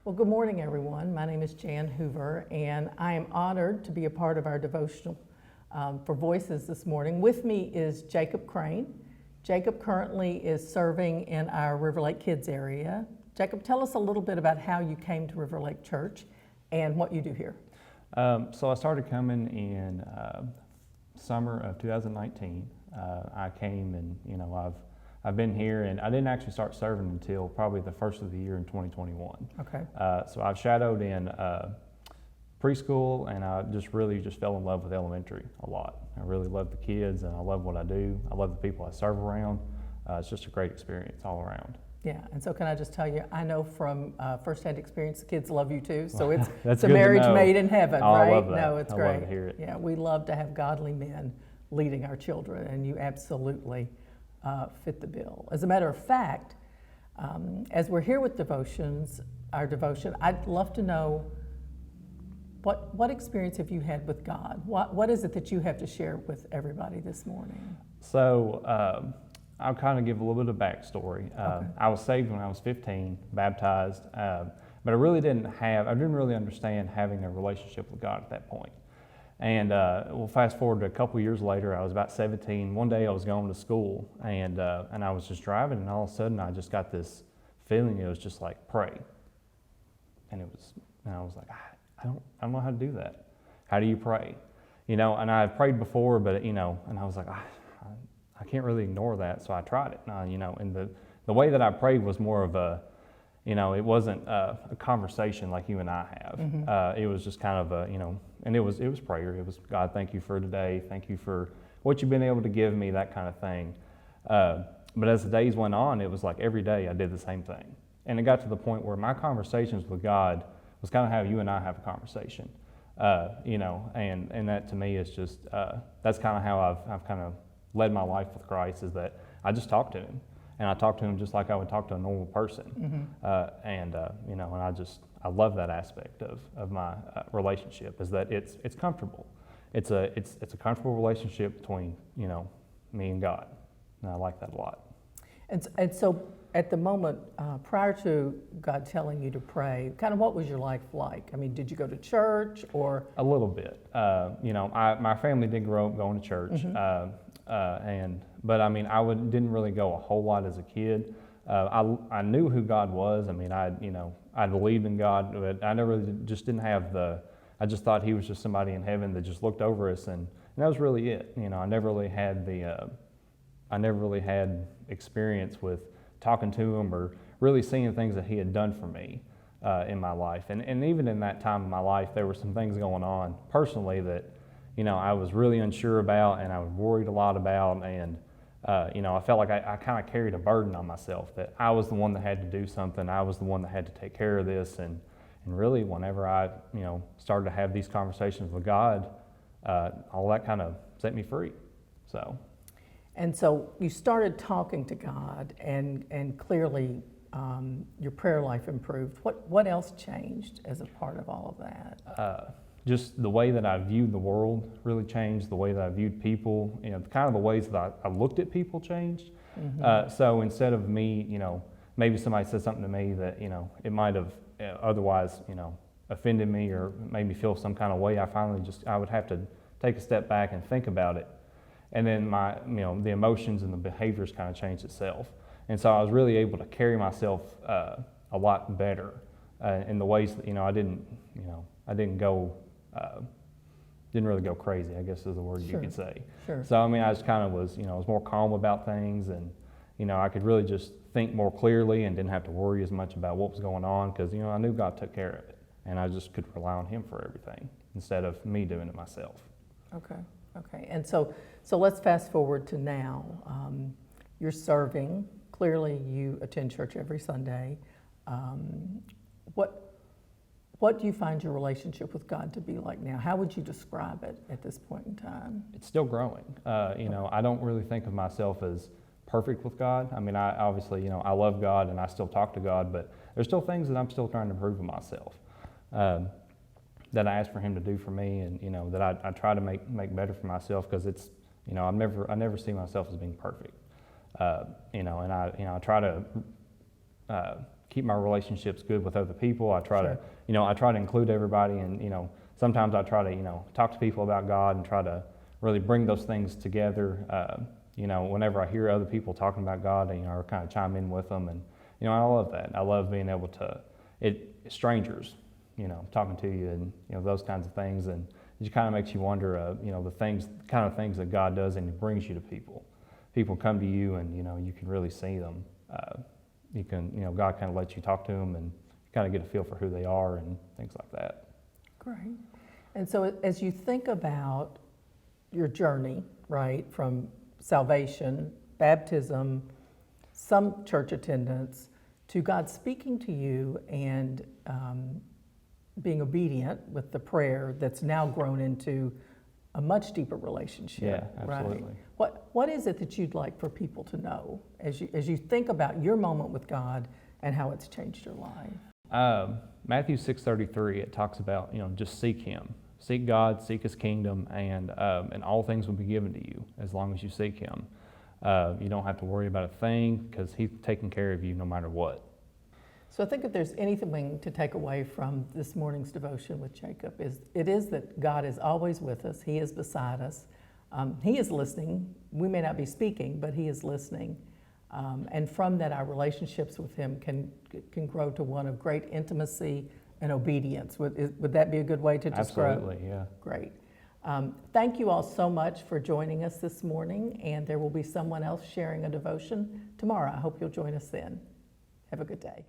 Well, good morning, everyone. My name is Jan Hoover, and I am honored to be a part of our devotional for Voices this morning. With me is Jacob Crain. Jacob currently is serving in our RiverLake Kids area. Jacob, tell us a little bit about how you came to RiverLake Church and what you do here. So I started coming in summer of 2019. I came and, I've been here, and I didn't actually start serving until probably the first of the year in 2021. Okay. So I've shadowed in preschool, and I just fell in love with elementary a lot. I really love the kids, and I love what I do. I love the people I serve around. It's just a great experience all around. Yeah, and so can I just tell you, I know from firsthand experience, the kids love you too, so it's a good marriage made in heaven, oh, right? I love that. No, it's great. Love to hear it. Yeah, we love to have godly men leading our children, and you absolutely fit the bill. As a matter of fact, as we're here with our devotion, I'd love to know what experience have you had with God? What is it that you have to share with everybody this morning? So I'll kind of give a little bit of backstory. Okay. I was saved when I was 15, baptized, but I didn't really understand having a relationship with God at that point. And we'll fast forward to a couple years later. I was about 17. One day I was going to school, and I was just driving, and all of a sudden I just got this feeling. It was just like, pray. And I was like, I don't know how to do that. How do you pray? And I prayed before, but and I was like, I can't really ignore that, so I tried it. And the way that I prayed was more of a, it wasn't a conversation like you and I have. Mm-hmm. It was just kind of a, and it was prayer. It was, God, thank you for today. Thank you for what you've been able to give me, that kind of thing. But as the days went on, it was like every day I did the same thing. And it got to the point where my conversations with God was kind of how you and I have a conversation. And that to me is just, that's kind of how I've kind of led my life with Christ, is that I just talk to him, and I talk to him just like I would talk to a normal person. Mm-hmm. And I love that aspect of my relationship, is that it's comfortable. It's a comfortable relationship between me and God, and I like that a lot. And so at the moment, prior to God telling you to pray, kind of what was your life like? I mean, did you go to church or? A little bit. My family did grow up going to church. Mm-hmm. But I mean, didn't really go a whole lot as a kid. I knew who God was. I mean, I believed in God, but I didn't have I just thought he was just somebody in heaven that just looked over us, and that was really it. I never really had experience with talking to him or really seeing things that he had done for me in my life. And even in that time of my life, there were some things going on personally that I was really unsure about, and I was worried a lot about, and I felt like I kind of carried a burden on myself, that I was the one that had to do something. I was the one that had to take care of this, and really whenever I started to have these conversations with God, all that kind of set me free. And so you started talking to God, and clearly your prayer life improved. What else changed as a part of all of that? Just the way that I viewed the world really changed. The way that I viewed people, kind of the ways that I looked at people changed. Mm-hmm. So instead of me, maybe somebody said something to me that, it might have otherwise, offended me or made me feel some kind of way, I would have to take a step back and think about it. And then the emotions and the behaviors kind of changed itself. And so I was really able to carry myself a lot better in the ways that, I didn't really go crazy, I guess is the word. Sure. You could say. Sure. So I just kind of was, I was more calm about things, and I could really just think more clearly and didn't have to worry as much about what was going on, because I knew God took care of it, and I just could rely on him for everything instead of me doing it myself. Okay. And so let's fast forward to now. You're serving. Clearly, you attend church every Sunday. What do you find your relationship with God to be like now? How would you describe it at this point in time? It's still growing. I don't really think of myself as perfect with God. I mean, I obviously, I love God and I still talk to God, but there's still things that I'm still trying to improve in myself, that I ask for him to do for me, and, that I try to make better for myself, because it's, I never see myself as being perfect. And I try to keep my relationships good with other people. I try Sure. to, I try to include everybody, and sometimes I try to, talk to people about God and try to really bring those things together. Whenever I hear other people talking about God, I kind of chime in with them, and I love that. I love being able to, strangers, talking to you, and those kinds of things, and it just kind of makes you wonder, the kind of things that God does, and He brings you to people. People come to you, and you can really see them. God kind of lets you talk to them, and kind of get a feel for who they are and things like that. Great. And so as you think about your journey, right, from salvation, baptism, some church attendance, to God speaking to you and being obedient with the prayer that's now grown into a much deeper relationship. Yeah, absolutely. Right? What is it that you'd like for people to know as you think about your moment with God and how it's changed your life? Matthew 6:33, it talks about, just seek Him. Seek God, seek His kingdom, and all things will be given to you as long as you seek Him. You don't have to worry about a thing because He's taking care of you no matter what. So I think if there's anything to take away from this morning's devotion with Jacob, it is that God is always with us. He is beside us. He is listening. We may not be speaking, but He is listening. And from that, our relationships with Him can grow to one of great intimacy and obedience. Would that be a good way to describe? Absolutely, yeah. Great. Thank you all so much for joining us this morning, and there will be someone else sharing a devotion tomorrow. I hope you'll join us then. Have a good day.